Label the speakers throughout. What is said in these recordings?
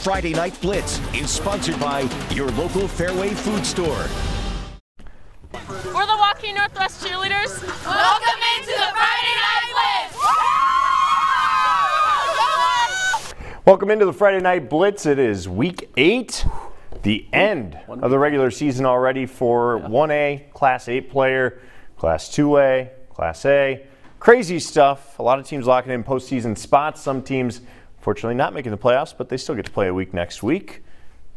Speaker 1: Friday Night Blitz is sponsored by your local Fairway food store.
Speaker 2: We're the Waukee Northwest cheerleaders.
Speaker 3: Welcome into the Friday Night Blitz!
Speaker 4: Welcome into the Friday Night Blitz. It is week 8, the end of the regular season already for 1A, Class 8 player, Class 2A, Class A. Crazy stuff. A lot of teams locking in postseason spots. Some teams, fortunately, not making the playoffs, but they still get to play a week next week.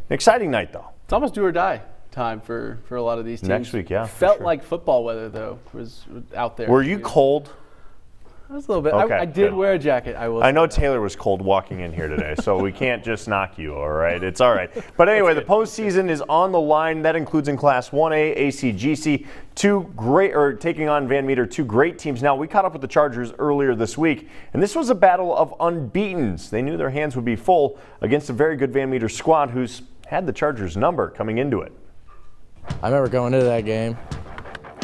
Speaker 4: An exciting night, though.
Speaker 5: It's almost do or die time for a lot of these teams.
Speaker 4: Next week, yeah.
Speaker 5: Felt like football weather, though, was out there.
Speaker 4: Were you cold?
Speaker 5: I was a little bit.
Speaker 4: Okay,
Speaker 5: I did wear a jacket.
Speaker 4: I know Taylor was cold walking in here today, so we can't just knock you, all right? It's all right. But anyway, the postseason is on the line. That includes in Class 1A, ACGC, taking on Van Meter, two great teams. Now, we caught up with the Chargers earlier this week, and this was a battle of unbeatens. They knew their hands would be full against a very good Van Meter squad who's had the Chargers' number coming into it.
Speaker 6: I remember going into that game,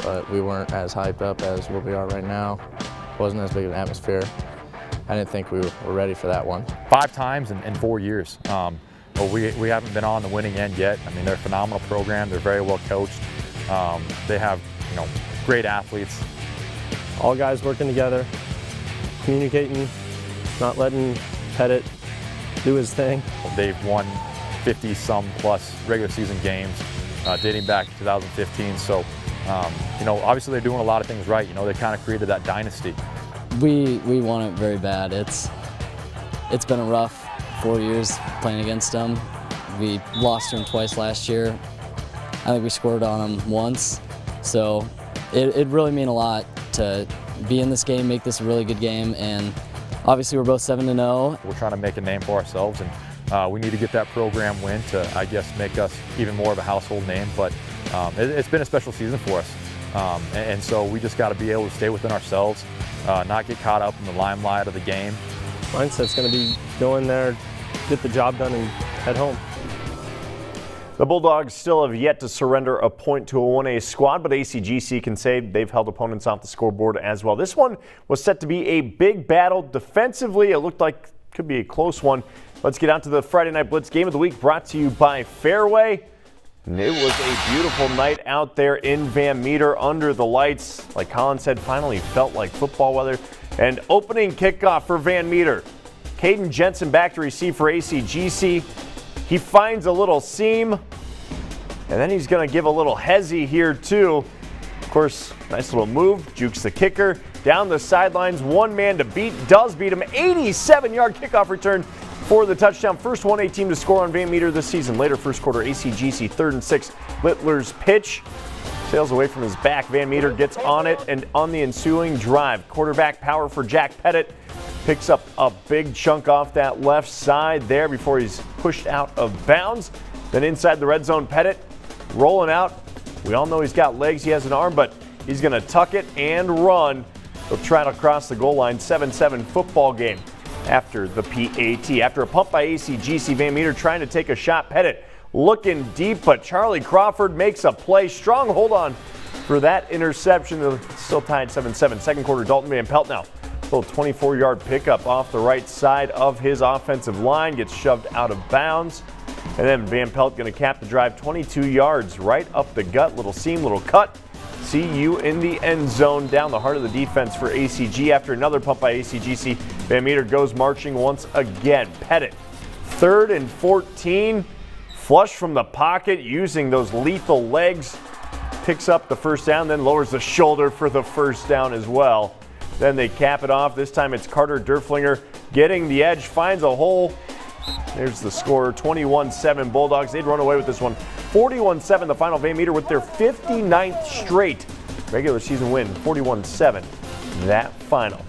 Speaker 6: but we weren't as hyped up as what we are right now. Wasn't as big of an atmosphere. I didn't think we were ready for that one.
Speaker 7: 5 times in 4 years. But we haven't been on the winning end yet. I mean, they're a phenomenal program. They're very well coached. They have, great athletes.
Speaker 8: All guys working together, communicating, not letting Pettit do his thing.
Speaker 7: They've won 50-some plus regular season games dating back to 2015. So, obviously they're doing a lot of things right. They kind of created that dynasty.
Speaker 9: We want it very bad. It's been a rough 4 years playing against them. We lost to them twice last year. I think we scored on them once. So it really mean a lot to be in this game, make this a really good game, and obviously we're both 7-0.
Speaker 7: We're trying to make a name for ourselves, and we need to get that program win to, I guess, make us even more of a household name. But it's been a special season for us, and so we just got to be able to stay within ourselves, not get caught up in the limelight of the game.
Speaker 8: Mindset's going to be go in there, get the job done, and head home.
Speaker 4: The Bulldogs still have yet to surrender a point to a 1A squad, but ACGC can say they've held opponents off the scoreboard as well. This one was set to be a big battle. Defensively, it looked like it could be a close one. Let's get on to the Friday Night Blitz Game of the Week, brought to you by Fairway. And it was a beautiful night out there in Van Meter under the lights. Like Colin said, finally felt like football weather. And opening kickoff for Van Meter. Caden Jensen back to receive for ACGC. He finds a little seam, and then he's going to give a little hezzy here too. Of course, nice little move, jukes the kicker, down the sidelines, one man to beat, does beat him, 87-yard kickoff return for the touchdown. First 1A team to score on Van Meter this season. Later first quarter, ACGC 3rd and 6. Littler's pitch sails away from his back. Van Meter gets on it, and on the ensuing drive, quarterback power for Jack Pettit. Picks up a big chunk off that left side there before he's pushed out of bounds. Then inside the red zone, Pettit rolling out. We all know he's got legs, he has an arm, but he's going to tuck it and run. He'll try to cross the goal line. 7-7 football game after the PAT. After a pump by ACGC, Van Meter trying to take a shot. Pettit looking deep, but Charlie Crawford makes a play. Strong hold on for that interception. Still tied 7-7. Second quarter, Dalton Van Pelt now. Little 24-yard pickup off the right side of his offensive line. Gets shoved out of bounds. And then Van Pelt going to cap the drive 22 yards right up the gut. Little seam, little cut. See you in the end zone down the heart of the defense for ACG. After another pump by ACGC, Van Meter goes marching once again. Pettit, 3rd and 14. Flush from the pocket using those lethal legs. Picks up the first down, then lowers the shoulder for the first down as well. Then they cap it off. This time it's Carter Derflinger getting the edge, finds a hole. There's the score, 21-7 Bulldogs. They'd run away with this one. 41-7 the final. Van Meter with their 59th straight regular season win, 41-7 that final.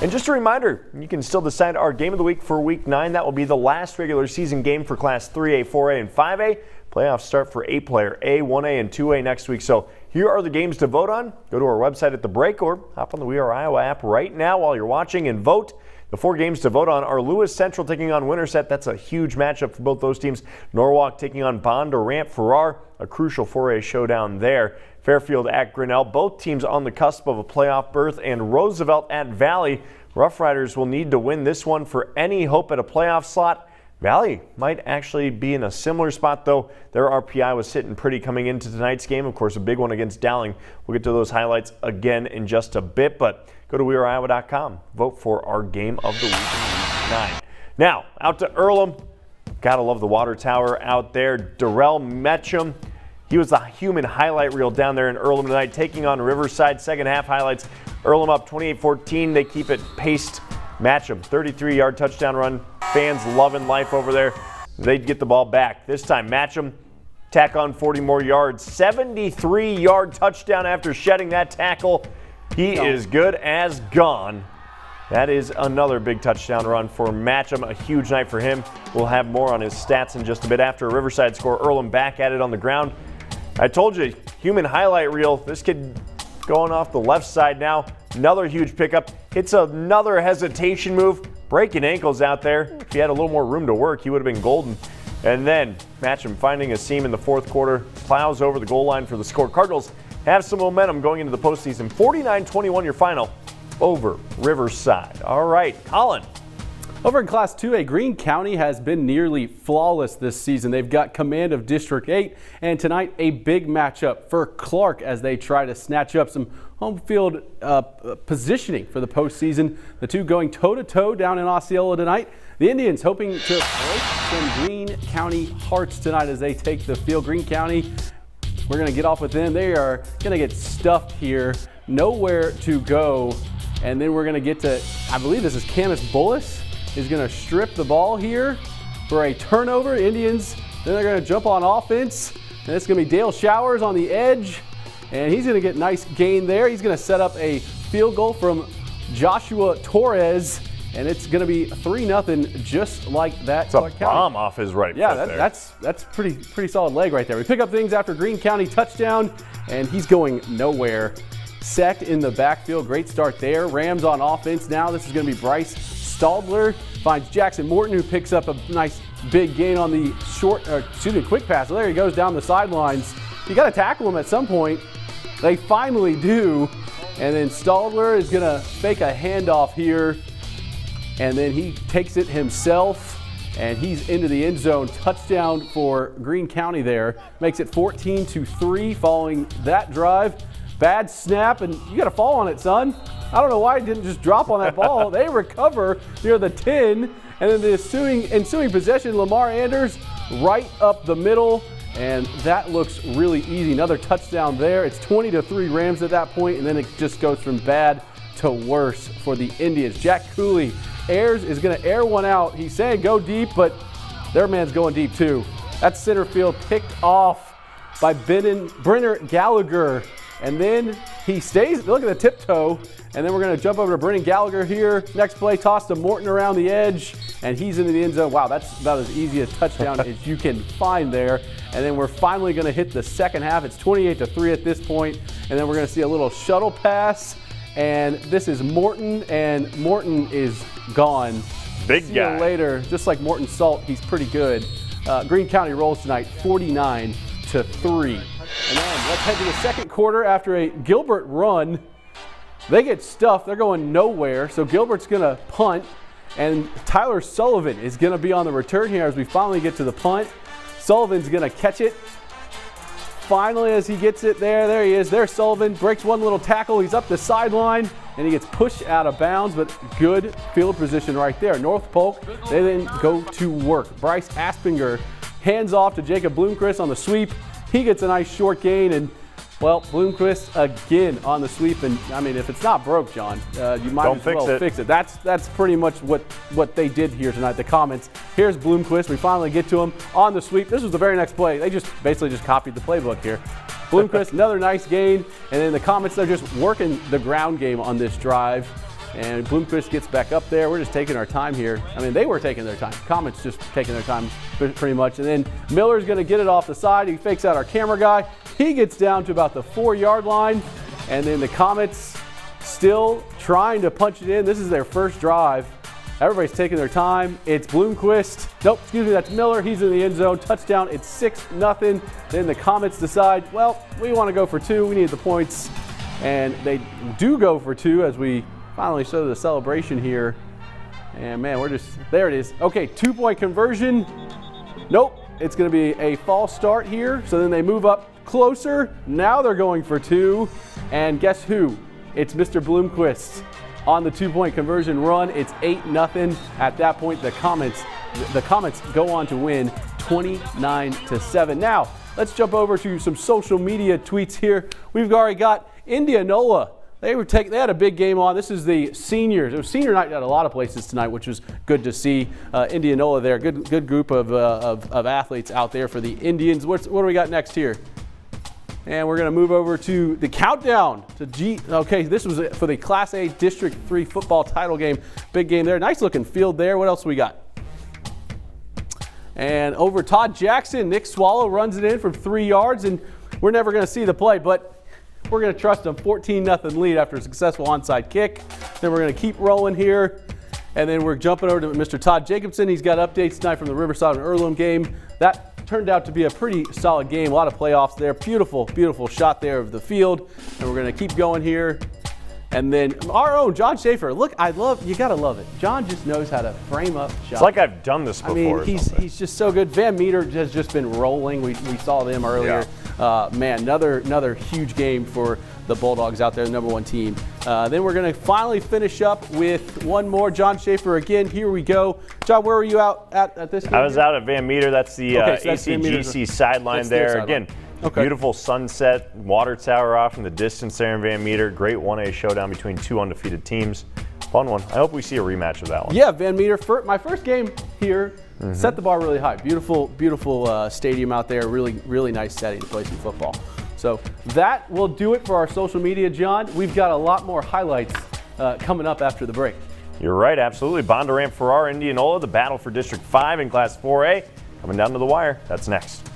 Speaker 4: And just a reminder, you can still decide our game of the week for week 9. That will be the last regular season game for Class 3A, 4A, and 5A. Playoffs start for A-player A, 1A, and 2A next week. So here are the games to vote on. Go to our website at the break or hop on the We Are Iowa app right now while you're watching and vote. The 4 games to vote on are Lewis Central taking on Winterset. That's a huge matchup for both those teams. Norwalk taking on Bondurant-Farrar, a crucial 4A showdown there. Fairfield at Grinnell, both teams on the cusp of a playoff berth. And Roosevelt at Valley. Rough Riders will need to win this one for any hope at a playoff slot. Valley might actually be in a similar spot, though. Their RPI was sitting pretty coming into tonight's game. Of course, a big one against Dowling. We'll get to those highlights again in just a bit, but go to weareiowa.com. Vote for our game of the week in Week 9. Now, out to Earlham. Gotta love the water tower out there. Darrell Metcham. He was the human highlight reel down there in Earlham tonight, taking on Riverside. Second half highlights. Earlham up 28-14. They keep it paced. Matcham, 33-yard touchdown run. Fans loving life over there. They'd get the ball back. This time, Matcham tack on 40 more yards. 73-yard touchdown after shedding that tackle. He is good as gone. That is another big touchdown run for Matcham. A huge night for him. We'll have more on his stats in just a bit after a Riverside score. Earlham back at it on the ground. I told you, human highlight reel. This kid going off the left side now. Another huge pickup. It's another hesitation move. Breaking ankles out there. If he had a little more room to work, he would have been golden. And then Matcham finding a seam in the fourth quarter. Plows over the goal line for the score. Cardinals have some momentum going into the postseason. 49-21 your final over Riverside. All right, Colin.
Speaker 5: Over in Class 2A, Greene County has been nearly flawless this season. They've got command of District 8, and tonight a big matchup for Clarke as they try to snatch up some home field positioning for the postseason. The two going toe-to-toe down in Osceola tonight. The Indians hoping to break some Greene County hearts tonight as they take the field. Greene County, we're going to get off with them. They are going to get stuffed here, nowhere to go. And then we're going to get to, I believe this is Camus Bullis, is going to strip the ball here for a turnover. Indians, then they're going to jump on offense. And it's going to be Dale Showers on the edge. And he's going to get a nice gain there. He's going to set up a field goal from Joshua Torres. And it's going to be 3-0 just like that.
Speaker 4: It's a bomb off his right foot there.
Speaker 5: That's pretty solid leg right there. We pick up things after Greene County touchdown, and he's going nowhere. Sacked in the backfield. Great start there. Rams on offense now. This is going to be Bryce Staldler. Finds Jackson Morton, who picks up a nice big gain on the quick pass. So there he goes down the sidelines. You got to tackle him at some point. They finally do. And then Staldler is going to fake a handoff here. And then he takes it himself. And he's into the end zone. Touchdown for Greene County there. Makes it 14-3 following that drive. Bad snap, and you got to fall on it, son. I don't know why it didn't just drop on that ball. They recover near the 10, and then the ensuing possession, Lamar Anders right up the middle, and that looks really easy. Another touchdown there. It's 20-3 Rams at that point, and then it just goes from bad to worse for the Indians. Jack Cooley is going to air one out. He's saying go deep, but their man's going deep too. That's center field picked off by Brenner Gallagher. And then he stays, look at the tiptoe, and then we're going to jump over to Brennan Gallagher here. Next play, toss to Morton around the edge, and he's into the end zone. Wow, that's about as easy a touchdown as you can find there. And then we're finally going to hit the second half. It's 28-3 at this point, and then we're going to see a little shuttle pass, and this is Morton, and Morton is gone.
Speaker 4: Big
Speaker 5: see
Speaker 4: guy.
Speaker 5: You later, just like Morton Salt, he's pretty good. Greene County rolls tonight, 49-3. And then let's head to the second quarter after a Gilbert run. They get stuffed. They're going nowhere. So Gilbert's going to punt. And Tyler Sullivan is going to be on the return here as we finally get to the punt. Sullivan's going to catch it. Finally, as he gets it there he is. There's Sullivan. Breaks one little tackle. He's up the sideline. And he gets pushed out of bounds, but good field position right there. North Polk, they then go to work. Bryce Aspinger hands off to Jacob Bloomquist on the sweep. He gets a nice short gain, and, well, Bloomquist again on the sweep. And, I mean, if it's not broke, John, you might as well fix it. That's pretty much what they did here tonight, the comments. Here's Bloomquist. We finally get to him on the sweep. This was the very next play. They just basically just copied the playbook here. Bloomquist, another nice gain. And then the comments, they're just working the ground game on this drive. And Bloomquist gets back up there. We're just taking our time here. I mean, they were taking their time. Comets just taking their time pretty much. And then Miller's going to get it off the side. He fakes out our camera guy. He gets down to about the 4-yard line. And then the Comets still trying to punch it in. This is their first drive. Everybody's taking their time. It's Bloomquist. Nope, excuse me, that's Miller. He's in the end zone. Touchdown. It's 6-0. Then the Comets decide, well, we want to go for 2. We need the points. And they do go for 2 as we finally show the celebration here. And man, there it is. Okay, 2-point conversion. Nope, it's going to be a false start here. So then they move up closer. Now they're going for 2. And guess who? It's Mr. Bloomquist on the 2-point conversion run. It's 8-0. At that point, the Comets go on to win 29-7. Now, let's jump over to some social media tweets here. We've already got Indianola. They had a big game on. This is the seniors. It was senior night at a lot of places tonight, which was good to see. Indianola there, good group of athletes out there for the Indians. What do we got next here? And we're going to move over to the countdown to G. Okay, this was for the Class A District 3 football title game. Big game there. Nice looking field there. What else we got? And over Todd Jackson, Nick Swallow runs it in from 3 yards, and we're never going to see the play, but we're going to trust them. 14-0 lead after a successful onside kick. Then we're going to keep rolling here. And then we're jumping over to Mr. Todd Jacobson. He's got updates tonight from the Riverside and Earlham game. That turned out to be a pretty solid game. A lot of playoffs there. Beautiful, beautiful shot there of the field. And we're going to keep going here. And then our own John Schaefer. Look, you got to love it. John just knows how to frame up shots.
Speaker 4: It's like I've done this before.
Speaker 5: I mean, he's just so good. Van Meter has just been rolling. We saw them earlier. Yeah. Man, another huge game for the Bulldogs out there, the #1 team. Then we're going to finally finish up with one more. John Schaefer again. Here we go. John, where were you out at this game?
Speaker 4: I was out at Van Meter. That's the ACGC sideline there. Again, beautiful sunset, water tower off in the distance there in Van Meter. Great 1A showdown between 2 undefeated teams. Fun one. I hope we see a rematch of that one.
Speaker 5: Yeah, Van Meter, my first game here, set the bar really high. Beautiful, beautiful stadium out there. Really, really nice setting to play some football. So that will do it for our social media, John. We've got a lot more highlights coming up after the break.
Speaker 4: You're right, absolutely. Bondurant-Farrar, Indianola, the battle for District 5 in Class 4A. Coming down to the wire. That's next.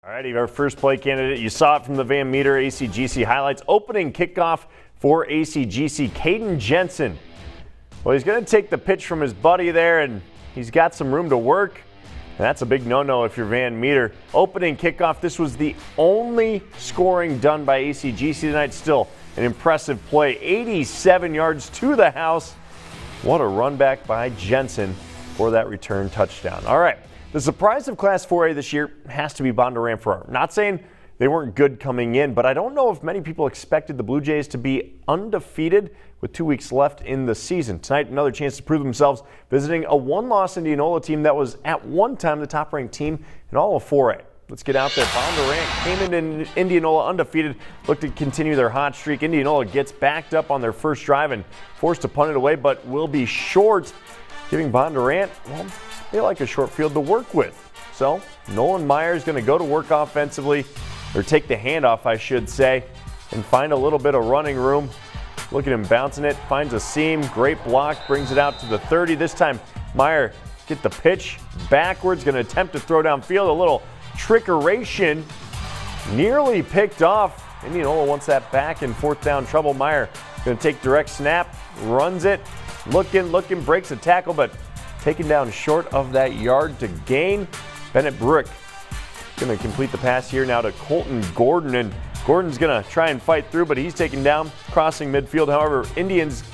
Speaker 4: All righty, our first play candidate. You saw it from the Van Meter ACGC highlights. Opening kickoff for ACGC, Caden Jensen. Well, he's going to take the pitch from his buddy there, and he's got some room to work. And that's a big no-no if you're Van Meter. Opening kickoff, this was the only scoring done by ACGC tonight. Still an impressive play, 87 yards to the house. What a run back by Jensen for that return touchdown. All right. The surprise of Class 4A this year has to be Bondurant-Farrar. Not saying they weren't good coming in, but I don't know if many people expected the Blue Jays to be undefeated with 2 weeks left in the season. Tonight, another chance to prove themselves, visiting a one-loss Indianola team that was at one time the top-ranked team in all of 4A. Let's get out there. Bondurant came in Indianola undefeated, look to continue their hot streak. Indianola gets backed up on their first drive and forced to punt it away, but will be short, giving Bondurant, well, they like a short field to work with. So Nolan Meyer's going to go to work offensively, or take the handoff, I should say, and find a little bit of running room. Look at him bouncing it, finds a seam, great block, brings it out to the 30. This time Meyer get the pitch backwards, going to attempt to throw downfield. A little trickeration, nearly picked off. Indianola wants that back in fourth down trouble. Meyer going to take direct snap, runs it, looking, breaks a tackle, but taken down short of that yard to gain. Bennett Brook going to complete the pass here now to Colton Gordon, and Gordon's going to try and fight through, but he's taken down, crossing midfield. However, Indians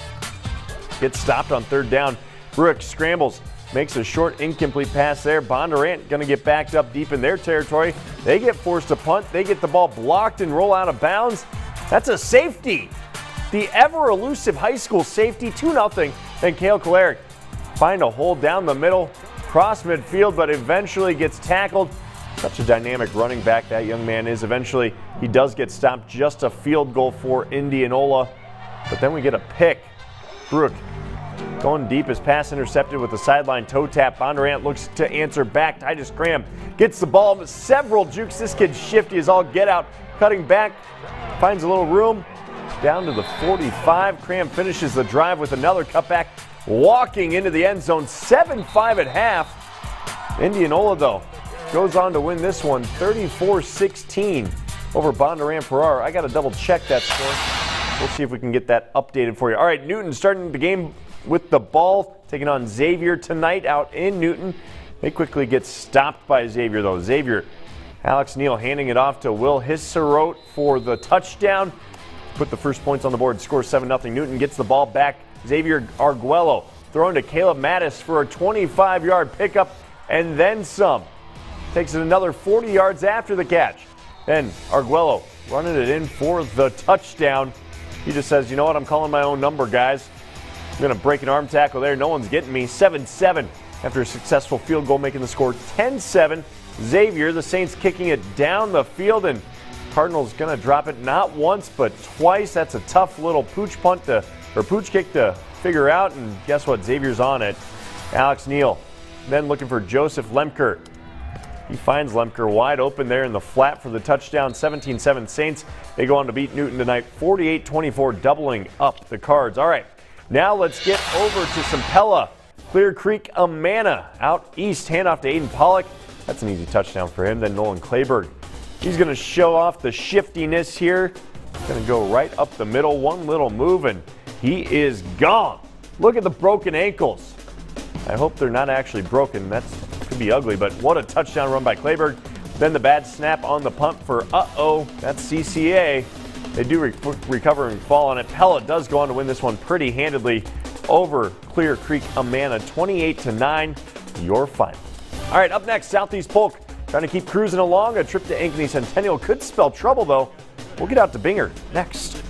Speaker 4: get stopped on third down. Brook scrambles, makes a short, incomplete pass there. Bondurant going to get backed up deep in their territory. They get forced to punt. They get the ball blocked and roll out of bounds. That's a safety. The ever-elusive high school safety, 2-0. And Cale Clarke find a hole down the middle, cross midfield, but eventually gets tackled. Such a dynamic running back that young man is. Eventually, he does get stopped. Just a field goal for Indianola. But then we get a pick. Brook going deep, his pass intercepted with a sideline toe tap. Bondurant looks to answer back. Titus Graham gets the ball, several jukes. This kid's shifty as all get out. Cutting back, finds a little room. Down to the 45. Graham finishes the drive with another cutback. Walking into the end zone, 7-5 at half. Indianola, though, goes on to win this one 34-16 over Bondurant-Farrar. I got to double check that score. We'll see if we can get that updated for you. All right, Newton starting the game with the ball, taking on Xavier tonight out in Newton. They quickly get stopped by Xavier, though. Xavier, Alex Neal handing it off to Will Hisserote for the touchdown. Put the first points on the board, score 7-0. Newton gets the ball back. Xavier Arguello throwing to Caleb Mattis for a 25-yard pickup and then some. Takes it another 40 yards after the catch. Then Arguello running it in for the touchdown. He just says, you know what, I'm calling my own number, guys. I'm going to break an arm tackle there. No one's getting me. 7-7 after a successful field goal, making the score 10-7. Xavier, the Saints kicking it down the field, and Cardinals going to drop it not once but twice. That's a tough little pooch kick to figure out, and guess what? Xavier's on it. Alex Neal then looking for Joseph Lemker. He finds Lemker wide open there in the flat for the touchdown. 17-7 Saints. They go on to beat Newton tonight 48-24, doubling up the Cards. All right, now let's get over to some Pella. Clear Creek-Amana out east. Handoff to Aiden Pollock. That's an easy touchdown for him. Then Nolan Clayberg. He's going to show off the shiftiness here. Going to go right up the middle. One little move, and he is gone. Look at the broken ankles. I hope they're not actually broken. That could be ugly, but what a touchdown run by Clayberg. Then the bad snap on the punt for that's CCA. They do recover and fall on it. Pella does go on to win this one pretty handedly over Clear Creek-Amana, 28-9, your final. All right, up next, Southeast Polk trying to keep cruising along. A trip to Ankeny Centennial could spell trouble, though. We'll get out to Binger next.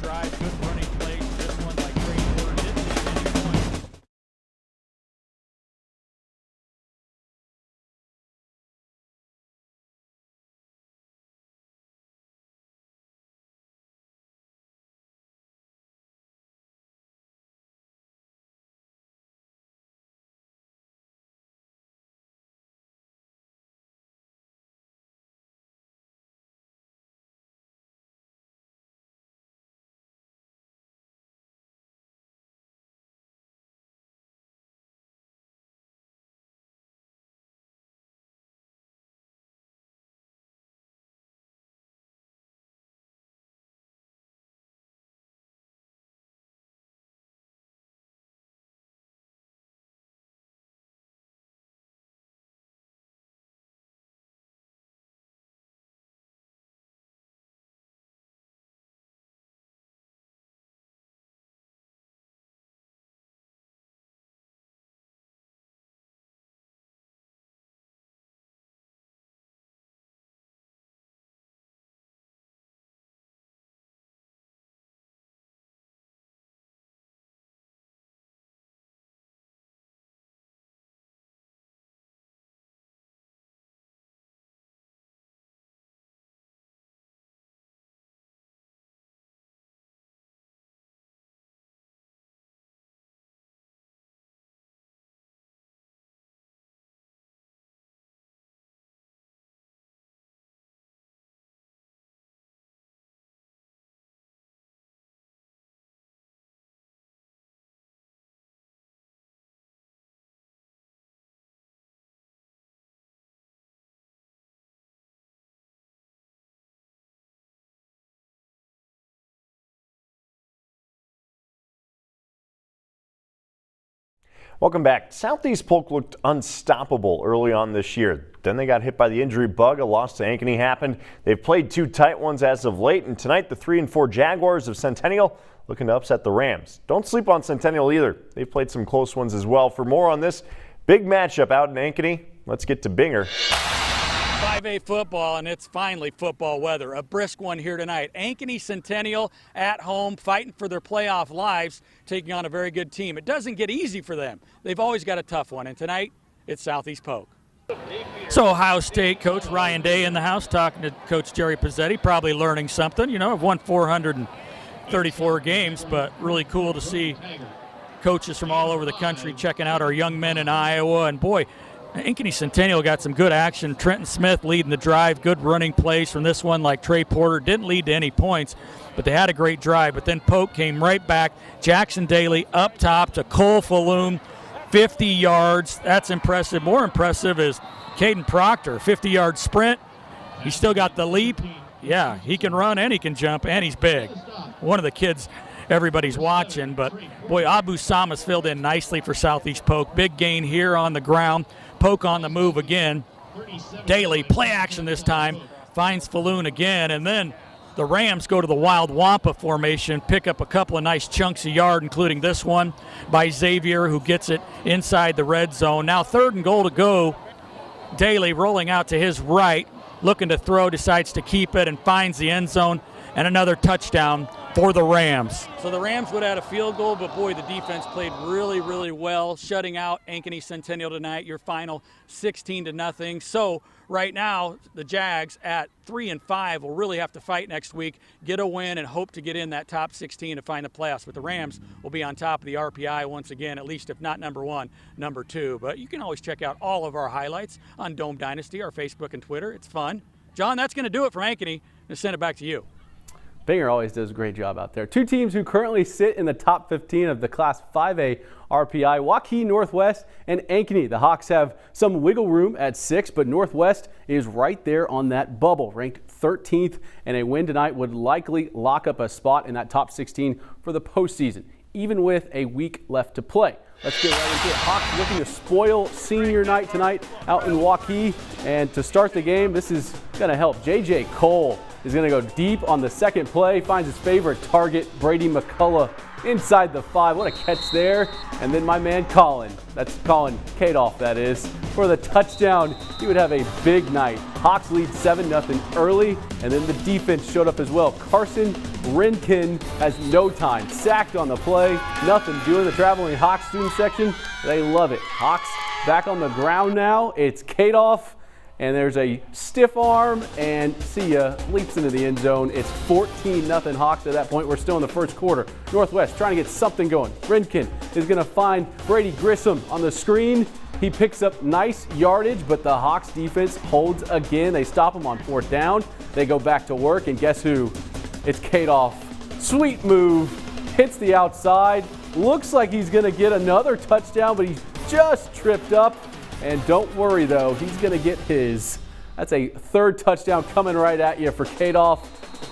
Speaker 4: Welcome back. Southeast Polk looked unstoppable early on this year. Then they got hit by the injury bug. A loss to Ankeny happened. They've played 2 tight ones as of late, and tonight the 3-4 Jaguars of Centennial looking to upset the Rams. Don't sleep on Centennial either. They've played some close ones as well. For more on this big matchup out in Ankeny, let's get to Binger.
Speaker 10: 5A football, and it's finally football weather. A brisk one here tonight. Ankeny Centennial at home, fighting for their playoff lives, taking on a very good team. It doesn't get easy for them. They've always got a tough one, and tonight it's Southeast Polk. So Ohio State coach Ryan Day in the house, talking to Coach Jerry Pizzetti, probably learning something. You know, I've won 434 games, but really cool to see coaches from all over the country checking out our young men in Iowa. And boy, Ankeny Centennial got some good action. Trenton Smith leading the drive, good running plays from this one, like Trey Porter. Didn't lead to any points, but they had a great drive. But then Polk came right back. Jackson Daly up top to Cole Falloon, 50 yards. That's impressive. More impressive is Caden Proctor, 50-yard sprint. He's still got the leap. Yeah, he can run and he can jump, and he's big. One of the kids everybody's watching, but boy, Abu Samas filled in nicely for Southeast Polk. Big gain here on the ground. Polk on the move again. Daly, play action this time, finds Falloon again, and then the Rams go to the wild Wampa formation, pick up a couple of nice chunks of yard, including this one by Xavier, who gets it inside the red zone. Now 3rd and goal to go. Daly rolling out to his right, looking to throw, decides to keep it and finds the end zone, and another touchdown for the Rams. So the Rams would have had a field goal, but boy, the defense played really, really well, shutting out Ankeny Centennial tonight. Your final 16-0. So right now, the Jags at 3-5 will really have to fight next week, get a win, and hope to get in that top 16 to find the playoffs. But the Rams will be on top of the RPI once again, at least if not number 1, number 2. But you can always check out all of our highlights on Dome Dynasty, our Facebook and Twitter. It's fun. John, that's going to do it for Ankeny. I'm going to send it back to you.
Speaker 5: Binger always does a great job out there. 2 teams who currently sit in the top 15 of the Class 5A RPI, Waukee Northwest and Ankeny. The Hawks have some wiggle room at 6, but Northwest is right there on that bubble, ranked 13th, and a win tonight would likely lock up a spot in that top 16 for the postseason, even with a week left to play. Let's get right into it. Hawks looking to spoil senior night tonight out in Waukee, and to start the game, this is going to help. J.J. Cole is going to go deep on the second play, finds his favorite target, Brady McCullough, inside the 5. What a catch there. And then my man Colin, that's Colin Kadoff, that is, for the touchdown. He would have a big night. Hawks lead 7-0 early, and then the defense showed up as well. Carson Rinkin has no time. Sacked on the play, nothing doing. The traveling Hawks student section, they love it. Hawks back on the ground now. It's Kadoff. And there's a stiff arm, and see ya, leaps into the end zone. It's 14-0 Hawks at that point. We're still in the first quarter. Northwest trying to get something going. Rinkin is going to find Brady Grissom on the screen. He picks up nice yardage, but the Hawks defense holds again. They stop him on 4th down. They go back to work, and guess who? It's Kadoff. Sweet move, hits the outside. Looks like he's going to get another touchdown, but he's just tripped up. And don't worry, though, he's going to get his. That's a 3rd touchdown coming right at you for Kadoff.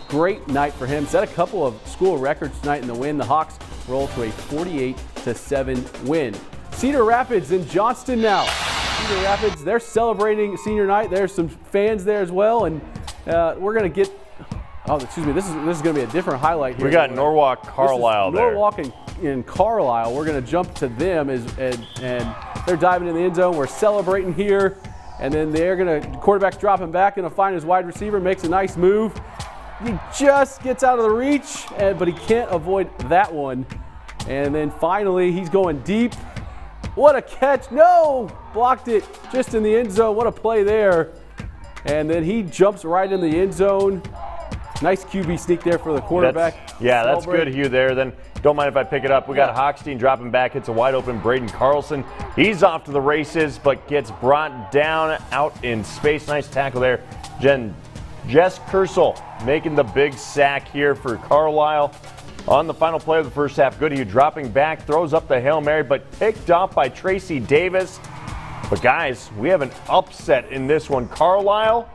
Speaker 5: Great night for him. Set a couple of school records tonight in the win. The Hawks roll to a 48-7 win. Cedar Rapids in Johnston now. Cedar Rapids, they're celebrating senior night. There's some fans there as well, and we're going to get. Oh, excuse me. This is going to be a different highlight here.
Speaker 4: We got Norwalk, Carlisle there.
Speaker 5: Norwalk and Carlisle. We're going to jump to them and they're diving in the end zone. We're celebrating here, and then they're going to, quarterback's dropping back, going to find his wide receiver, makes a nice move. He just gets out of the reach, but he can't avoid that one. And then finally, he's going deep. What a catch. No! Blocked it just in the end zone. What a play there. And then he jumps right in the end zone. Nice QB sneak there for the quarterback.
Speaker 4: That's good, Hugh, there. Then don't mind if I pick it up. We got Hochstein dropping back. Hits a wide open Braden Carlson. He's off to the races, but gets brought down out in space. Nice tackle there. Jess Kersel making the big sack here for Carlisle. On the final play of the first half, Goodhue dropping back, throws up the Hail Mary, but picked off by Tracy Davis. But guys, we have an upset in this one. Carlisle,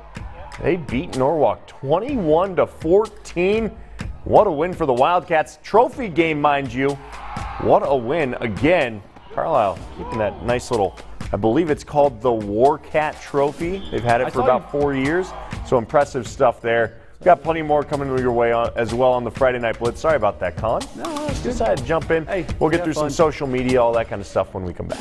Speaker 4: they beat Norwalk 21-14. What a win for the Wildcats. Trophy game, mind you. What a win again. Carlisle keeping that nice little, I believe it's called the War Cat Trophy. They've had it for about 4 years, so impressive stuff there. We've got plenty more coming your way as well on the Friday Night Blitz. Sorry about that, Colin.
Speaker 5: No, that's good.
Speaker 4: Decided to jump in.
Speaker 5: Hey,
Speaker 4: we'll get through some social media, all that kind of stuff when we come back.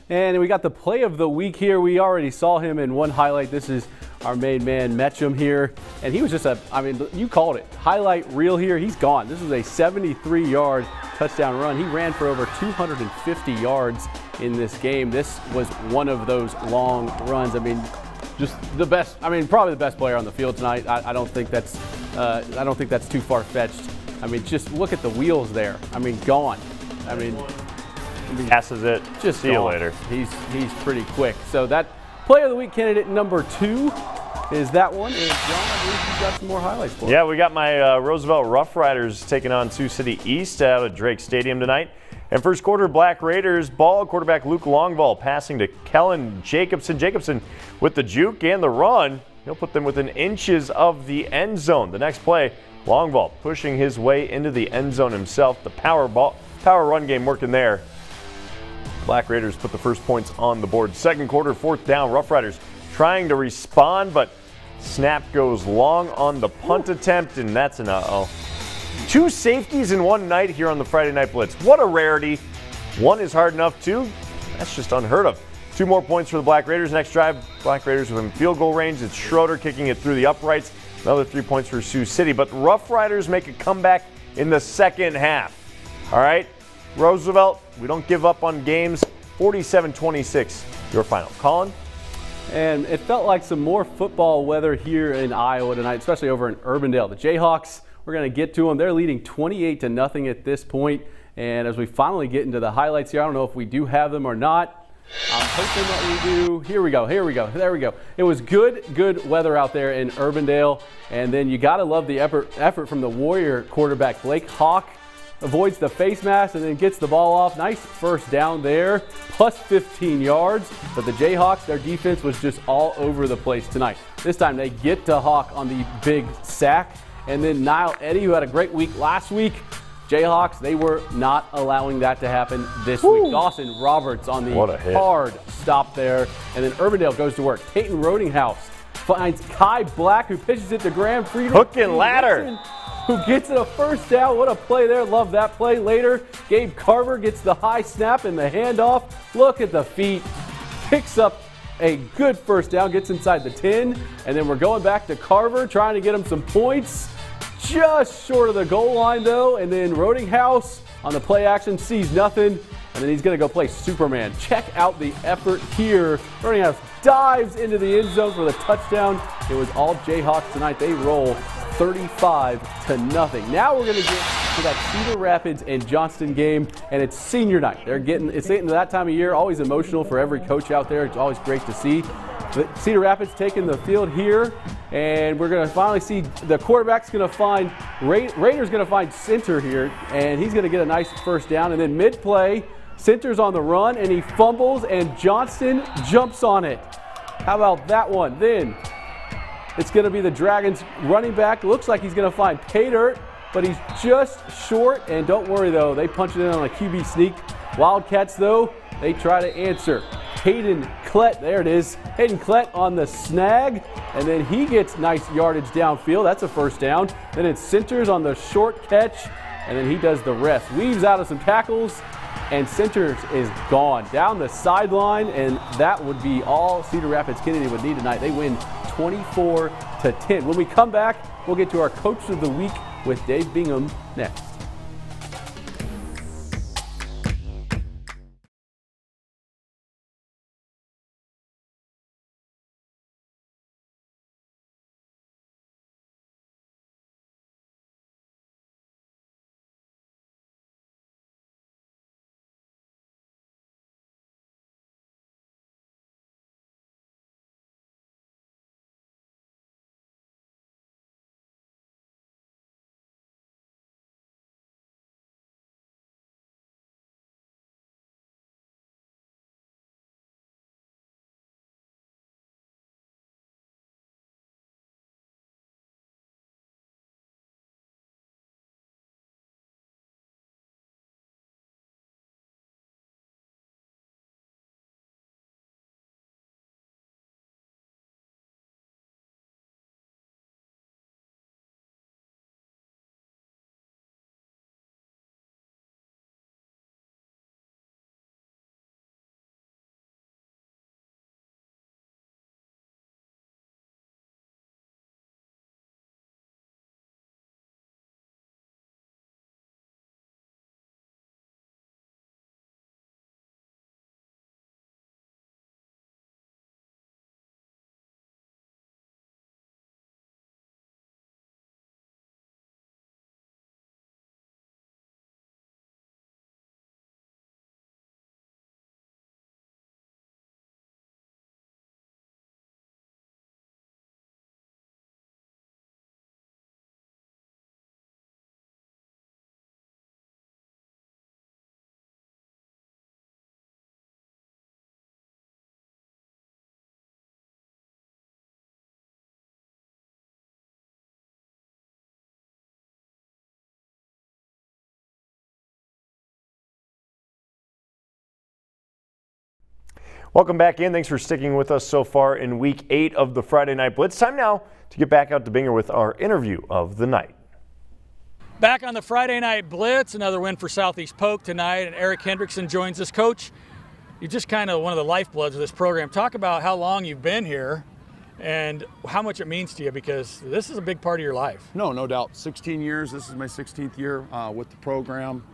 Speaker 5: And we got the play of the week here. We already saw him in one highlight. This is our main man, Metcham here. And he was just you called it, highlight reel here. He's gone. This is a 73-yard touchdown run. He ran for over 250 yards in this game. This was one of those long runs. I mean, just the best, probably the best player on the field tonight. I don't think that's too far-fetched. Just look at the wheels there. Gone.
Speaker 4: Passes it.
Speaker 5: Just
Speaker 4: see you later.
Speaker 5: He's pretty quick. So that play of the week candidate number 2 is that one. And John, I believe you've got some more highlights for us.
Speaker 4: Yeah, we got my Roosevelt Rough Riders taking on Sioux City East out of Drake Stadium tonight. And first quarter, Black Raiders ball. Quarterback Luke Longvall passing to Kellen Jacobson. Jacobson with the juke and the run. He'll put them within inches of the end zone. The next play, Longvall pushing his way into the end zone himself. The power run game working there. Black Raiders put the first points on the board. Second quarter, fourth down. Rough Riders trying to respond, but snap goes long on the punt attempt, and that's an uh-oh. 2 safeties in one night here on the Friday Night Blitz. What a rarity. One is hard enough, 2, that's just unheard of. 2 more points for the Black Raiders. Next drive, Black Raiders within field goal range. It's Schroeder kicking it through the uprights. Another 3 points for Sioux City, but Rough Riders make a comeback in the second half. All right, Roosevelt, we don't give up on games. 47-26, your final. Colin?
Speaker 5: And it felt like some more football weather here in Iowa tonight, especially over in Urbandale. The Jayhawks, we're going to get to them. They're leading 28-0 at this point. And as we finally get into the highlights here, I don't know if we do have them or not. I'm hoping that we do. Here we go. There we go. It was good weather out there in Urbandale. And then you got to love the effort from the Warrior quarterback, Blake Hawk. Avoids the face mask and then gets the ball off. Nice first down there, plus 15 yards. But the Jayhawks, their defense was just all over the place tonight. This time they get to Hawk on the big sack. And then Niall Eddy, who had a great week last week. Jayhawks, they were not allowing that to happen this week. Dawson Roberts on the hard stop there. And then Urbandale goes to work. Peyton Rodinghouse finds Kai Black, who pitches it to Graham Friedel.
Speaker 4: Hook and ladder.
Speaker 5: Who gets it a first down. What a play there. Love that play. Later, Gabe Carver gets the high snap and the handoff. Look at the feet. Picks up a good first down, gets inside the 10, and then we're going back to Carver, trying to get him some points. Just short of the goal line, though, and then Rodinghouse on the play action sees nothing, and then he's going to go play Superman. Check out the effort here. Rodinghouse dives into the end zone for the touchdown. It was all Jayhawks tonight. They roll 35-0. Now we're going to get to that Cedar Rapids and Johnston game, and it's senior night. It's getting to that time of year, always emotional for every coach out there. It's always great to see. But Cedar Rapids taking the field here, and we're going to finally see the quarterback's going to find, Rainer's going to find Center here, and he's going to get a nice first down, and then mid-play, Center's on the run, and he fumbles, and Johnston jumps on it. How about that one? Then it's going to be the Dragons running back. Looks like he's going to find pay dirt, but he's just short. And don't worry, though. They punch it in on a QB sneak. Wildcats, though, they try to answer. Hayden Klett, there it is. Hayden Klett on the snag, and then he gets nice yardage downfield. That's a first down. Then it's Centers on the short catch, and then he does the rest. Weaves out of some tackles, and Centers is gone down the sideline, and that would be all Cedar Rapids Kennedy would need tonight. They win 24-10. When we come back, we'll get to our Coach of the Week with Dave Bingham next.
Speaker 4: Welcome back in. Thanks for sticking with us so far in week 8 of the Friday Night Blitz. Time now to get back out to Binger with our interview of the night.
Speaker 10: Back on the Friday Night Blitz, another win for Southeast Polk tonight, and Eric Hendrickson joins us. Coach, you're just kind of one of the lifebloods of this program. Talk about how long you've been here and how much it means to you, because this is a big part of your life.
Speaker 11: No doubt. 16 years. This is my 16th year with the program.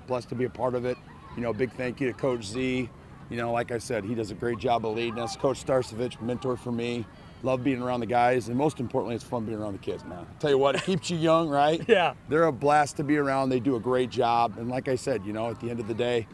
Speaker 11: Blessed to be a part of it. You know, big thank you to Coach Z. You know, like I said, he does a great job of leading us. Coach Starcevich, mentor for me. Love being around the guys, and most importantly, it's fun being around the kids, man. I'll tell you what, it keeps you young, right?
Speaker 10: Yeah.
Speaker 11: They're a blast to be around. They do a great job, and like I said, you know, at the end of the day,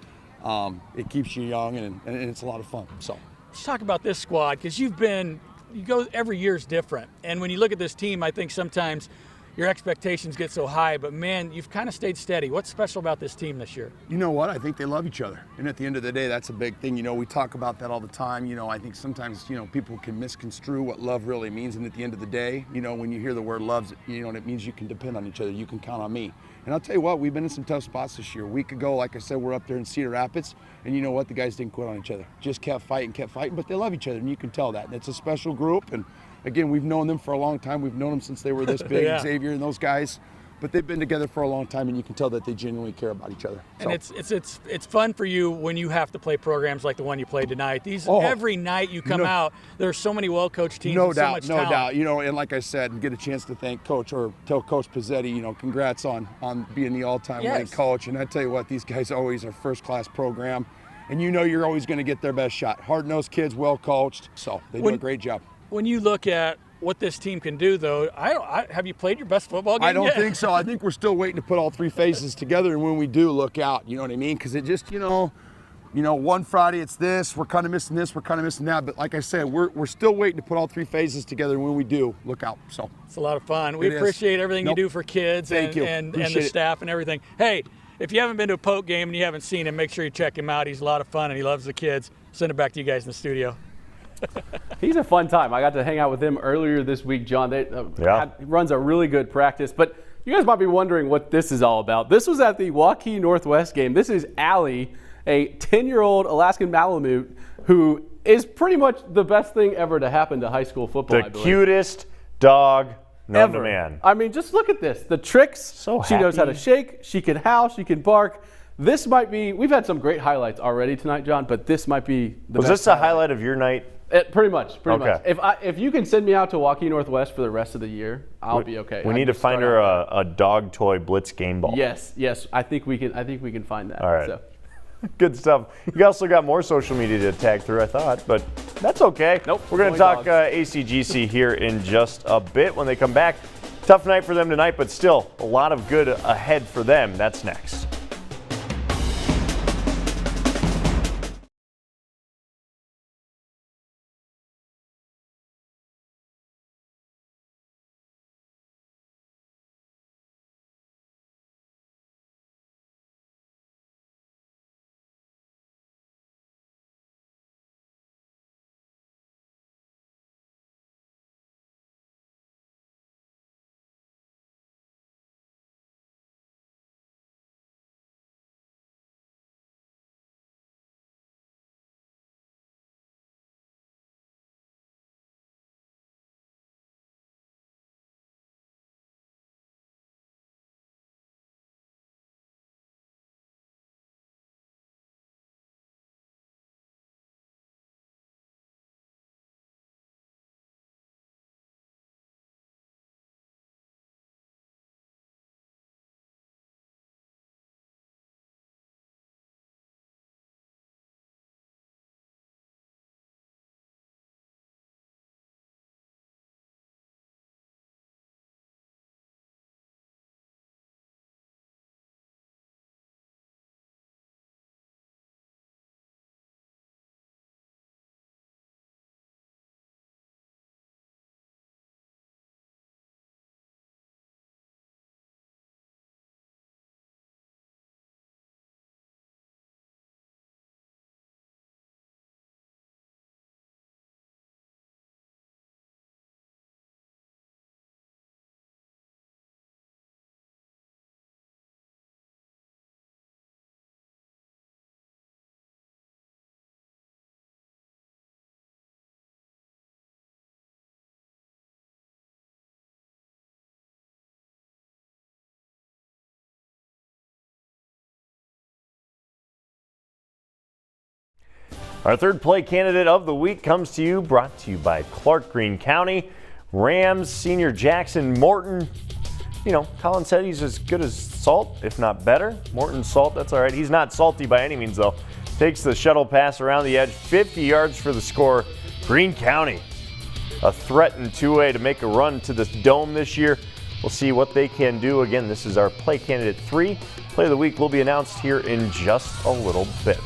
Speaker 11: it keeps you young, and it's a lot of fun. So
Speaker 10: let's talk about this squad, because you go every year is different, and when you look at this team, I think sometimes your expectations get so high, but man, you've kind of stayed steady. What's special about this team this year?
Speaker 11: You know what? I think they love each other. And at the end of the day, that's a big thing. You know, we talk about that all the time. You know, I think sometimes, you know, people can misconstrue what love really means. And at the end of the day, you know, when you hear the word love, you know, it means you can depend on each other. You can count on me. And I'll tell you what, we've been in some tough spots this year. A week ago, like I said, we're up there in Cedar Rapids. And you know what? The guys didn't quit on each other. Just kept fighting, but they love each other. And you can tell that. And it's a special group. And again, we've known them for a long time. We've known them since they were this big,
Speaker 10: yeah.
Speaker 11: Xavier and those guys. but they've been together for a long time, and you can tell that they genuinely care about each other.
Speaker 10: And it's fun for you when you have to play programs like the one you played tonight. Every night you come out, there's so many well-coached teams.
Speaker 11: No
Speaker 10: and
Speaker 11: doubt,
Speaker 10: so much
Speaker 11: no
Speaker 10: talent.
Speaker 11: doubt. You know, and like I said, and get a chance to thank Coach or tell Coach Pizzetti, you know, congrats on being the all-time winning coach. And I tell you what, these guys always are first-class program, and you know you're always going to get their best shot. Hard-nosed kids, well-coached, so they do a great job.
Speaker 10: When you look at what this team can do, though, have you played your best football game
Speaker 11: I don't
Speaker 10: yet?
Speaker 11: think so. I think we're still waiting to put all three phases together, and when we do, look out. You know what I mean? Because it just, you know, one Friday it's this, we're kind of missing this, we're kind of missing that. But like I said, we're still waiting to put all three phases together, and when we do, look out. So
Speaker 10: it's a lot of fun. We appreciate everything you do for kids and the staff and everything. Hey, if you haven't been to a Polk game and you haven't seen him, make sure you check him out. He's a lot of fun and he loves the kids. Send it back to you guys in the studio.
Speaker 5: He's a fun time. I got to hang out with him earlier this week, John. He runs a really good practice. But you guys might be wondering what this is all about. This was at the Waukee Northwest game. This is Allie, a 10-year-old Alaskan Malamute who is pretty much the best thing ever to happen to high school football.
Speaker 4: The cutest dog known to man.
Speaker 5: I mean, just look at this. The tricks. She knows how to shake. She can howl. She can bark. This might be, we've had some great highlights already tonight, John, but this might be the best.
Speaker 4: Was this a highlight of your night?
Speaker 5: Pretty much. If you can send me out to Waukee Northwest for the rest of the year, I'll be okay.
Speaker 4: We need to find her a dog toy blitz game ball.
Speaker 5: Yes. I think we can find that.
Speaker 4: All right.
Speaker 5: So.
Speaker 4: Good stuff. You also got more social media to tag through, I thought, but that's okay.
Speaker 5: Nope.
Speaker 4: We're going to talk ACGC here in just a bit when they come back. Tough night for them tonight, but still a lot of good ahead for them. That's next. Our third play candidate of the week comes to you, brought to you by Clarke, Greene County. Rams senior Jackson Morton. You know, Colin said he's as good as Salt, if not better. Morton's Salt, that's all right. He's not salty by any means, though. Takes the shuttle pass around the edge, 50 yards for the score. Greene County, a threat in 2A to make a run to this dome this year. We'll see what they can do. Again, this is our play candidate 3. Play of the week will be announced here in just a little bit.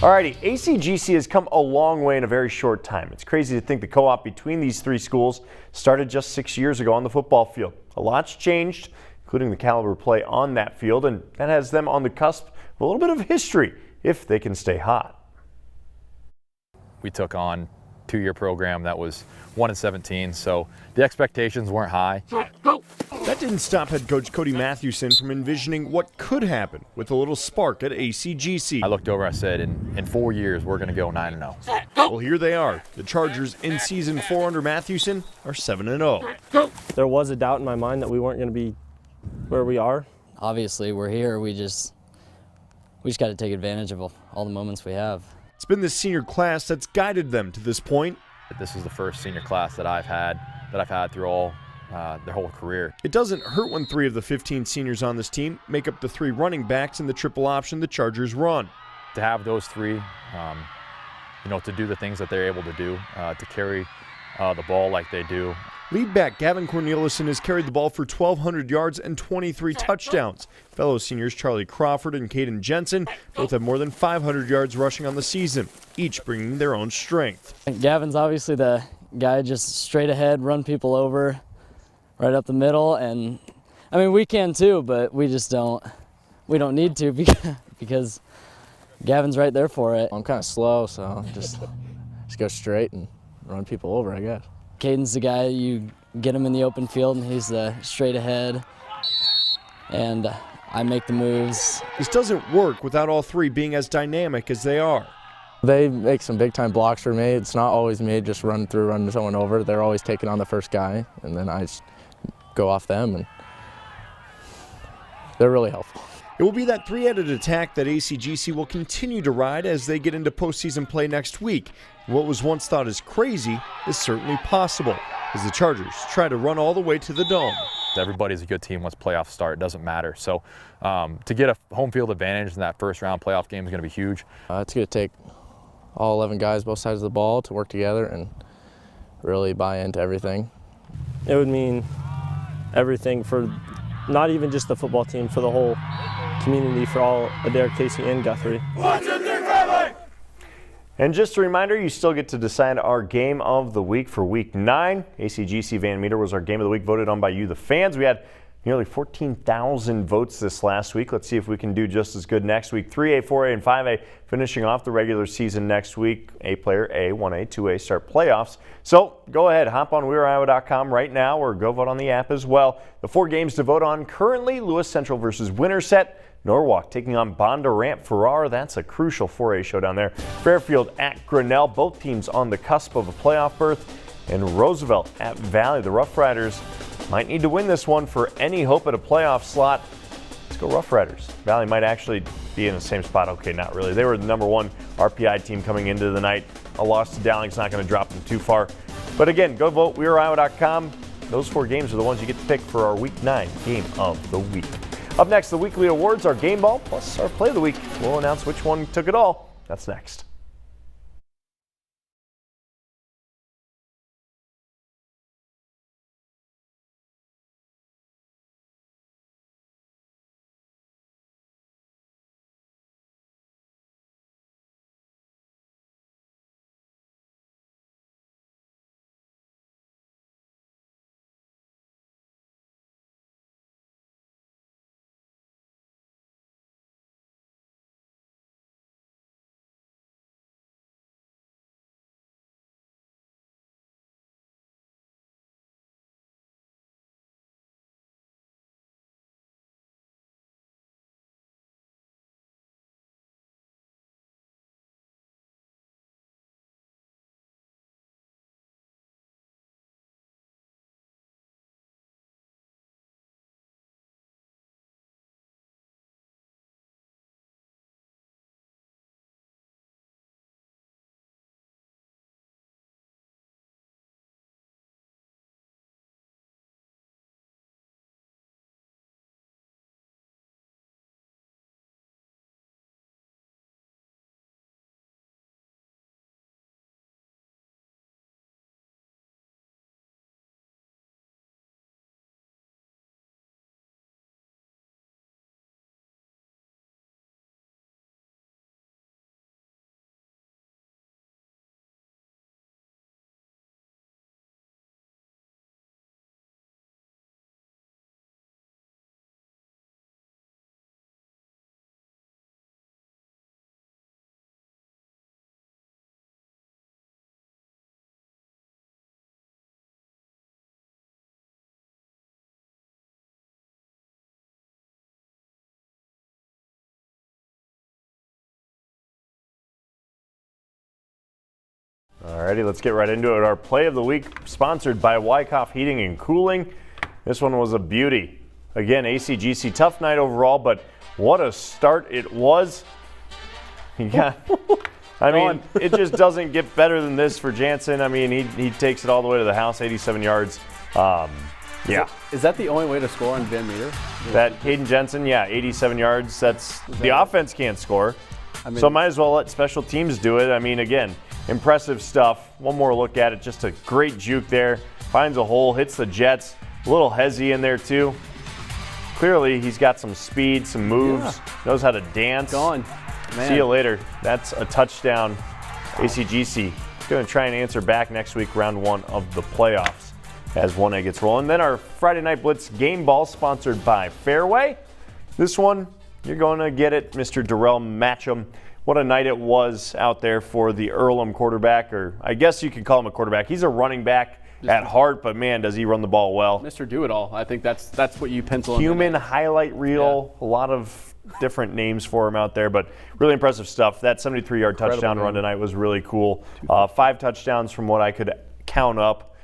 Speaker 4: Alrighty, ACGC has come a long way in a very short time. It's crazy to think the co-op between these three schools started just 6 years ago on the football field. A lot's changed, including the caliber of play on that field, and that has them on the cusp of a little bit of history if they can stay hot.
Speaker 7: We took on a 2-year program that was 1-17, so the expectations weren't high.
Speaker 12: That didn't stop head coach Cody Mathewson from envisioning what could happen with a little spark at ACGC.
Speaker 7: I looked over, I said, in 4 years, we're going to go 9-0.
Speaker 12: Well, here they are. The Chargers in season 4 under Mathewson are 7-0.
Speaker 8: There was a doubt in my mind that we weren't going to be where we are.
Speaker 9: Obviously, we're here. We just got to take advantage of all the moments we have.
Speaker 12: It's been the senior class that's guided them to this point.
Speaker 7: This is the first senior class that I've had through all their whole career.
Speaker 12: It doesn't hurt when 3 of the 15 seniors on this team make up the 3 running backs in the triple option the Chargers run.
Speaker 7: To have those 3, you know, to do the things that they're able to do, to carry the ball like they do.
Speaker 12: Lead back Gavin Cornelison has carried the ball for 1,200 yards and 23 touchdowns. Fellow seniors Charlie Crawford and Caden Jensen both have more than 500 yards rushing on the season, each bringing their own strength.
Speaker 9: Gavin's obviously the guy just straight ahead, run people over right up the middle, and I mean we can too, but we don't need to because Gavin's right there for it.
Speaker 6: I'm kind of slow, so just go straight and run people over, I guess.
Speaker 9: Caden's the guy, you get him in the open field and he's the straight ahead, and I make the moves.
Speaker 12: This doesn't work without all 3 being as dynamic as they are.
Speaker 6: They make some big time blocks for me. It's not always me just running someone over. They're always taking on the first guy, and then I just go off them, and they're really helpful.
Speaker 12: It will be that 3-headed attack that ACGC will continue to ride as they get into postseason play next week. What was once thought as crazy is certainly possible as the Chargers try to run all the way to the Dome.
Speaker 7: Everybody's a good team once playoffs start. It doesn't matter. So to get a home field advantage in that first round playoff game is going to be huge.
Speaker 6: It's going to take all 11 guys, both sides of the ball, to work together and really buy into everything.
Speaker 8: It would mean everything for not even just the football team, for the whole community, for all Adair, Casey, and Guthrie.
Speaker 1: 1, 2, 3, Prairie!
Speaker 4: And just a reminder, you still get to decide our game of the week for week 9. ACGC Van Meter was our game of the week, voted on by you, the fans. We had nearly 14,000 votes this last week. Let's see if we can do just as good next week. 3A, 4A, and 5A finishing off the regular season next week. A player A, 1A, 2A start playoffs. So go ahead, hop on WeAreIowa.com right now or go vote on the app as well. The 4 games to vote on currently: Lewis Central versus Winterset, Norwalk taking on Bondurant-Farrar. That's a crucial 4A showdown there. Fairfield at Grinnell, both teams on the cusp of a playoff berth. And Roosevelt at Valley. The Rough Riders might need to win this one for any hope at a playoff slot. Let's go Rough Riders. Valley might actually be in the same spot. Okay, not really. They were the #1 RPI team coming into the night. A loss to Dowling's not going to drop them too far. But again, go vote WeAreIowa.com. Those 4 games are the ones you get to pick for our Week 9 Game of the Week. Up next, the weekly awards, our game ball, plus our play of the week. We'll announce which one took it all. That's next. Alrighty, let's get right into it. Our play of the week, sponsored by Wyckoff Heating and Cooling. This one was a beauty. again, ACGC, tough night overall, but what a start it was. Yeah. I mean, it just doesn't get better than this for Jansen. I mean, he takes it all the way to the house, 87 yards. Yeah.
Speaker 5: Is that the only way to score on Van Meter?
Speaker 4: That Caden Jensen, yeah, 87 yards. That's the offense can't score. I mean, so might as well let special teams do it. I mean, again, impressive stuff. One more look at it. Just a great juke there. Finds a hole, hits the Jets. A little hezzy in there, too. Clearly, he's got some speed, some moves, knows how to dance.
Speaker 5: Gone. Man.
Speaker 4: See you later. That's a touchdown. ACGC going to try and answer back next week, round 1 of the playoffs, as 1A gets rolling. Then our Friday Night Blitz game ball, sponsored by Fairway. This one, you're going to get it, Mr. Durrell Matcham. What a night it was out there for the Earlham quarterback, or I guess you could call him a quarterback. He's a running back at heart, but man, does he run the ball well.
Speaker 5: Mr. Do-It-All. I think that's what you pencil in.
Speaker 4: Human highlight reel. A lot of different names for him out there, but really impressive stuff. That 73-yard touchdown run tonight was really cool. 5 touchdowns from what I could count up.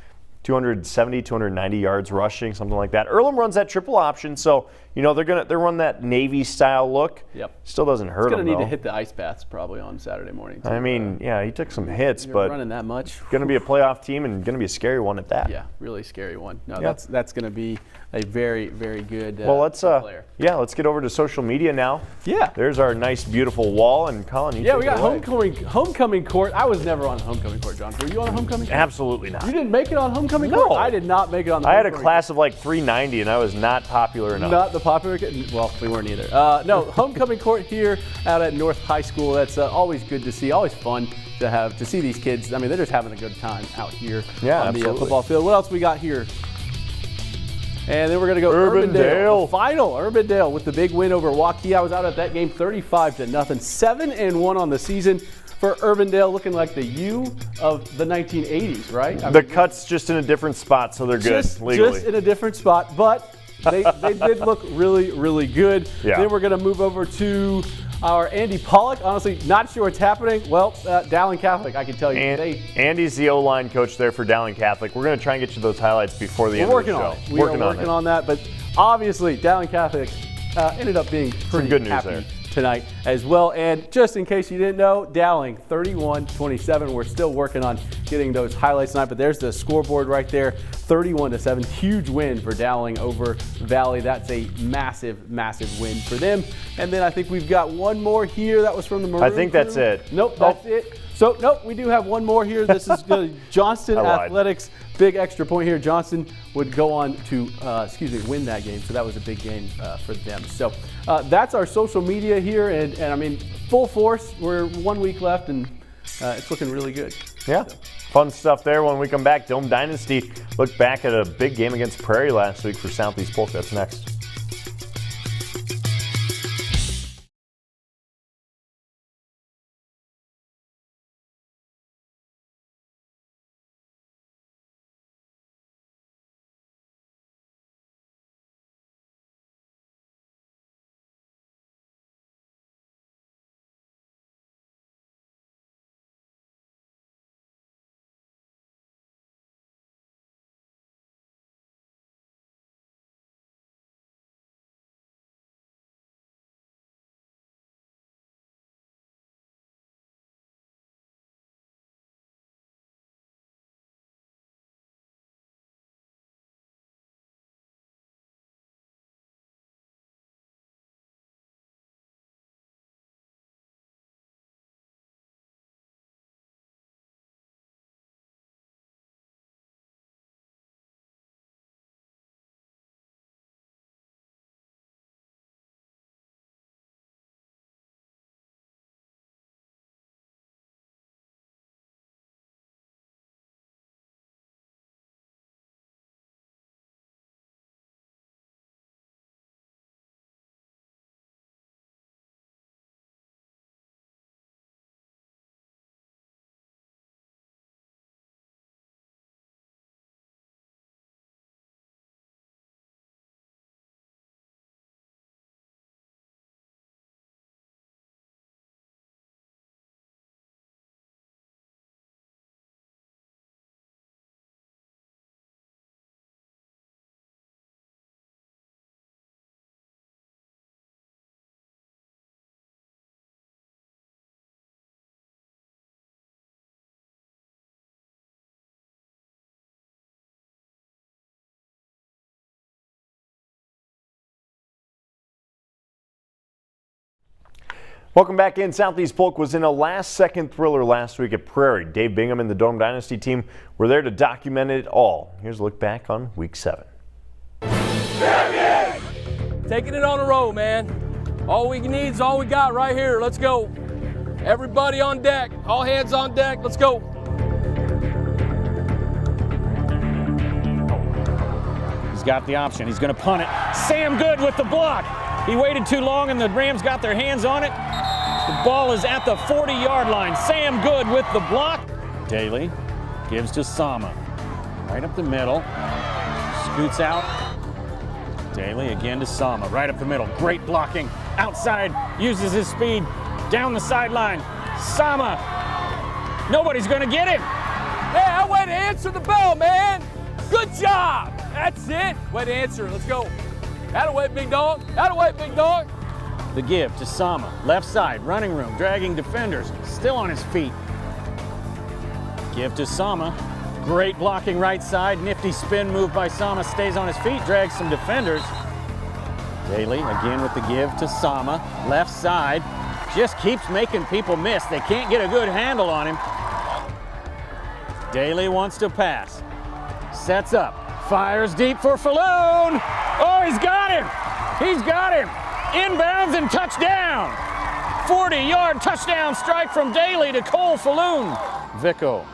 Speaker 4: 270, 290 yards rushing, something like that. Earlham runs that triple option, so you know they're run that Navy style look.
Speaker 5: Yep.
Speaker 4: Still doesn't hurt him.
Speaker 5: He's gonna need to hit the ice baths probably on Saturday morning.
Speaker 4: I mean, yeah, he took some hits, but
Speaker 5: running that much.
Speaker 4: Going to be a playoff team and going to be a scary one at that.
Speaker 5: Yeah, really scary one. No, that's going to be a very, very good
Speaker 4: well, let's
Speaker 5: player.
Speaker 4: Yeah, let's get over to social media now.
Speaker 5: Yeah.
Speaker 4: There's our nice, beautiful wall, and Colin,
Speaker 5: we got homecoming court. I was never on homecoming court, John. Were you on a homecoming court?
Speaker 4: Absolutely not.
Speaker 5: You didn't make it on homecoming court? I did not make it on the
Speaker 4: I had a class of like 390, and I was not popular enough.
Speaker 5: Not the popular. Well, we weren't either. No, homecoming court here out at North High School. That's always good to see. Always fun to see these kids. I mean, they're just having a good time out here on the football field. What else we got here? And then we're going to go Urbandale. Final Urbandale with the big win over Waukee. I was out at that game 35-0. 7-1 on the season for Urbandale, looking like the U of the 1980s, right?
Speaker 4: The cut's just in a different spot, so they're good legally.
Speaker 5: Just in a different spot, but they did look really, really good.
Speaker 4: Yeah.
Speaker 5: Then we're going to move over to our Andy Polk. Honestly, not sure what's happening. Well, Dowling Catholic, I can tell you.
Speaker 4: Andy's the O-line coach there for Dowling Catholic. We're going to try and get you those highlights before the end of the show.
Speaker 5: We're working on that, but obviously Dowling Catholic ended up being pretty
Speaker 4: good news
Speaker 5: happy
Speaker 4: there
Speaker 5: tonight as well. And just in case you didn't know, Dowling 31-27. We're still working on getting those highlights tonight, but there's the scoreboard right there, 31-7. Huge win for Dowling over Valley. That's a massive, massive win for them. And then I think we've got one more here. That was from the Maroon
Speaker 4: I think that's it.
Speaker 5: Nope, that's it. So, nope, we do have one more here. This is Johnston Athletics. Big extra point here. Johnston would go on to, win that game. So that was a big game for them. So that's our social media here. And I mean, full force. We're 1 week left, and it's looking really good.
Speaker 4: Yeah. So. Fun stuff there. When we come back, Dome Dynasty look back at a big game against Prairie last week for Southeast Polk. That's next. Welcome back in. Southeast Polk was in a last-second thriller last week at Prairie. Dave Bingham and the Dome Dynasty team were there to document it all. Here's a look back on Week 7.
Speaker 13: Taking it on the road, man. All we need is all we got right here. Let's go. Everybody on deck. All hands on deck. Let's go.
Speaker 14: He's got the option. He's going to punt it. Sam Good with the block. He waited too long and the Rams got their hands on it. The ball is at the 40-yard line. Sam Good with the block. Daly gives to Sama. Right up the middle. Scoots out. Daly again to Sama. Right up the middle. Great blocking. Outside. Uses his speed. Down the sideline. Sama. Nobody's going to get him.
Speaker 13: Hey, I way to answer the bell, man. Good job. That's it. Way to answer. Let's go. Attaway, big dog. Attaway, big dog.
Speaker 14: The give to Sama. Left side. Running room. Dragging defenders. Still on his feet. Give to Sama. Great blocking right side. Nifty spin move by Sama. Stays on his feet. Drags some defenders. Daly again with the give to Sama. Left side. Just keeps making people miss. They can't get a good handle on him. Daly wants to pass. Sets up. Fires deep for Falloon. Oh, he's got him. He's got him. Inbounds and touchdown. 40-yard touchdown strike from Daly to Cole Falloon. Vicko.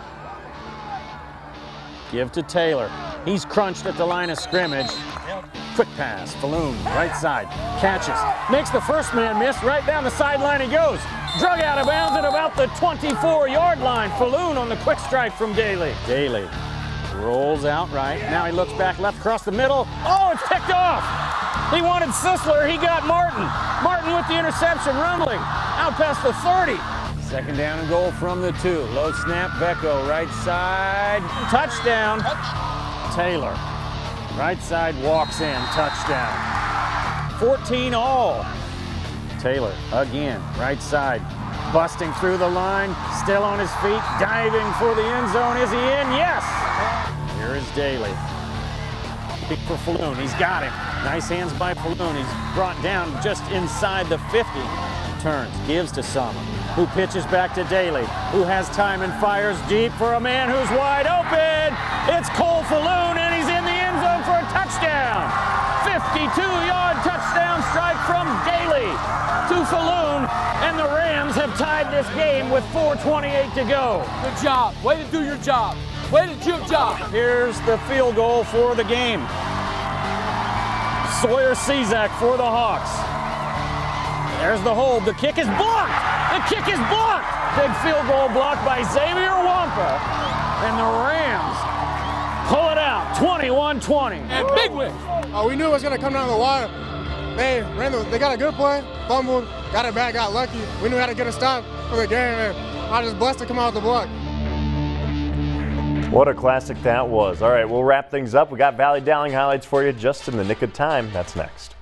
Speaker 14: Give to Taylor. He's crunched at the line of scrimmage. Quick pass. Falloon, right side. Catches. Makes the first man miss. Right down the sideline he goes. Drug out of bounds at about the 24-yard line. Falloon on the quick strike from Daly. Daly rolls out right. Now he looks back left across the middle. Oh, it's picked off. He wanted Sisler. He got Martin. Martin with the interception, rumbling out past the 30. Second down and goal from the 2. Low snap, Becco, right side, touchdown. Taylor, right side, walks in, touchdown. 14 all. Taylor, again, right side, busting through the line, still on his feet, diving for the end zone. Is he in? Yes! Here is Daly. Pick for Falloon, he's got him. Nice hands by Falloon, he's brought down just inside the 50. Turns, gives to Sama, who pitches back to Daly, who has time and fires deep for a man who's wide open. It's Cole Falloon, and he's in the end zone for a touchdown. 52-yard touchdown strike from Daly to Falloon, and the Rams have tied this game with 4:28 to go.
Speaker 13: Good job. Way to do your job. Way to do your job.
Speaker 14: Here's the field goal for the game. Sawyer Cezak for the Hawks. There's the hold. The kick is blocked. The kick is blocked. Big field goal blocked by Xavier Wampa. And the Rams pull it out, 21-20.
Speaker 13: And big win.
Speaker 15: We knew it was going to come down to the wire. They got a good play, fumbled, got it back, got lucky. We knew how to get a stop for the game, and I was just blessed to come out of the block.
Speaker 4: What a classic that was. All right, we'll wrap things up. We got Valley Dowling highlights for you just in the nick of time. That's next.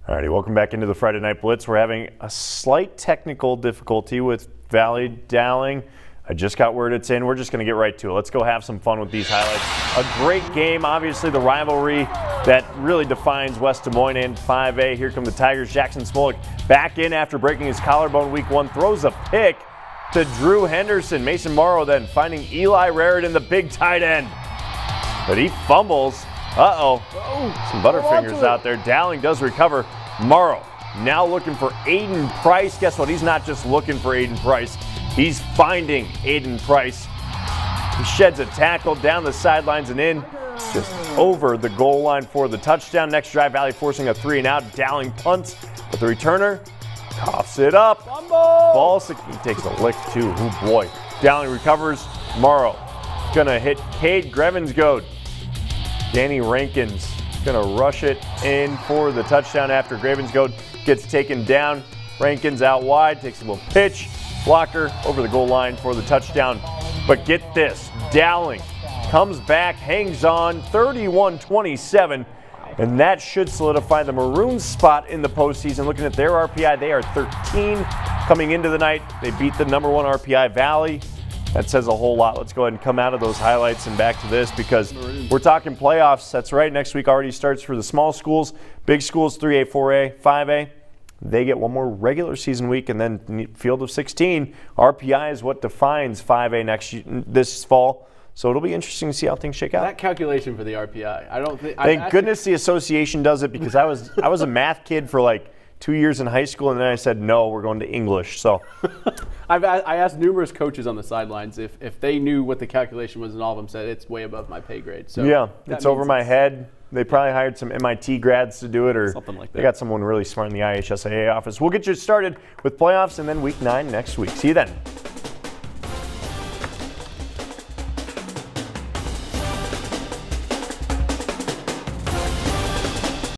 Speaker 4: All righty, welcome back into the Friday Night Blitz. We're having a slight technical difficulty with Valley Dowling. I just got word it's in. We're just going to get right to it. Let's go have some fun with these highlights. A great game, obviously the rivalry that really defines West Des Moines in 5A. Here come the Tigers. Jackson Smolik back in after breaking his collarbone week 1. Throws a pick to Drew Henderson. Mason Morrow then finding Eli Raritan, the big tight end. But he fumbles. Some Butterfingers out there. Dowling does recover. Morrow now looking for Aiden Price. Guess what? He's not just looking for Aiden Price. He's finding Aiden Price. He sheds a tackle down the sidelines and in, just over the goal line for the touchdown. Next drive, Valley forcing a 3-and-out. Dowling punts, but the returner coughs it up. Ball, he takes a lick too. Oh boy. Dowling recovers. Morrow gonna hit Cade Grevensgoed. Danny Rankins gonna rush it in for the touchdown after Grevensgoed gets taken down. Rankins out wide, takes a little pitch. Blocker over the goal line for the touchdown. But get this, Dowling comes back, hangs on, 31-27, and that should solidify the Maroons spot in the postseason. Looking at their RPI, they are 13 coming into the night. They beat the number 1 RPI Valley. That says a whole lot. Let's go ahead and come out of those highlights and back to this because we're talking playoffs. That's right. Next week already starts for the small schools. Big schools, 3A, 4A, 5A. They get one more regular season week and then field of 16. RPI is what defines 5A this fall. So it'll be interesting to see how things shake out.
Speaker 5: That calculation for the RPI, I don't think.
Speaker 4: Thank goodness the association does it because I was a math kid for like 2 years in high school, and then I said, no, we're going to English. So
Speaker 5: I asked numerous coaches on the sidelines if they knew what the calculation was, and all of them said it's way above my pay grade. So
Speaker 4: yeah, it's over my head. They probably hired some MIT grads to do it, or
Speaker 5: something like that.
Speaker 4: They got someone really smart in the IHSAA office. We'll get you started with playoffs and then week 9 next week. See you then.